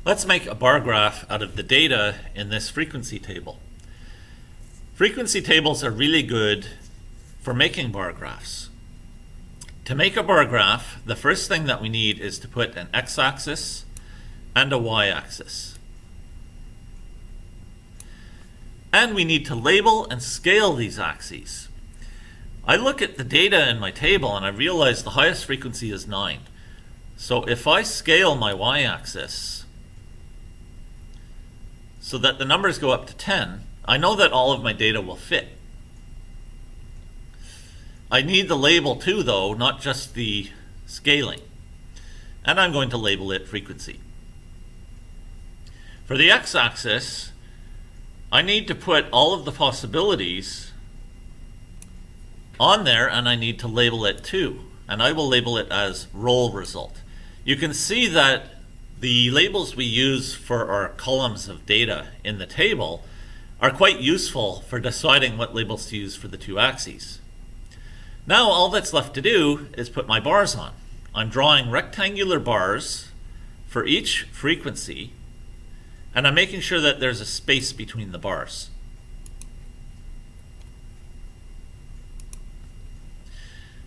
Let's make a bar graph out of the data in this frequency table. Frequency tables are really good for making bar graphs. To make a bar graph, the first thing that we need is to put an x-axis and a y-axis. And we need to label and scale these axes. I look at the data in my table and I realize the highest frequency is 9. So if I scale my y-axis so that the numbers go up to 10, I know that all of my data will fit. I need the label too, though, not just the scaling. And I'm going to label it frequency. For the x-axis, I need to put all of the possibilities on there, and I need to label it too. And I will label it as roll result. You can see that the labels we use for our columns of data in the table are quite useful for deciding what labels to use for the two axes. Now all that's left to do is put my bars on. I'm drawing rectangular bars for each frequency, and I'm making sure that there's a space between the bars.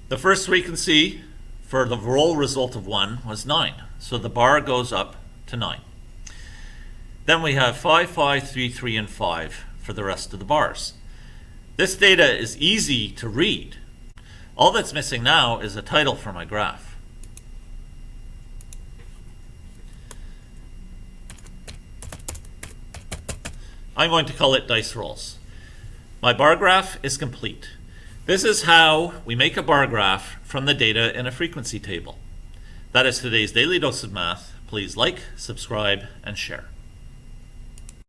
The first frequency for the roll result of 1 was 9, so the bar goes up to 9. Then we have 5, 5, 3, 3, and 5 for the rest of the bars. This data is easy to read. All that's missing now is a title for my graph. I'm going to call it dice rolls. My bar graph is complete. This is how we make a bar graph from the data in a frequency table. That is today's Daily Dose of Math. Please like, subscribe, and share.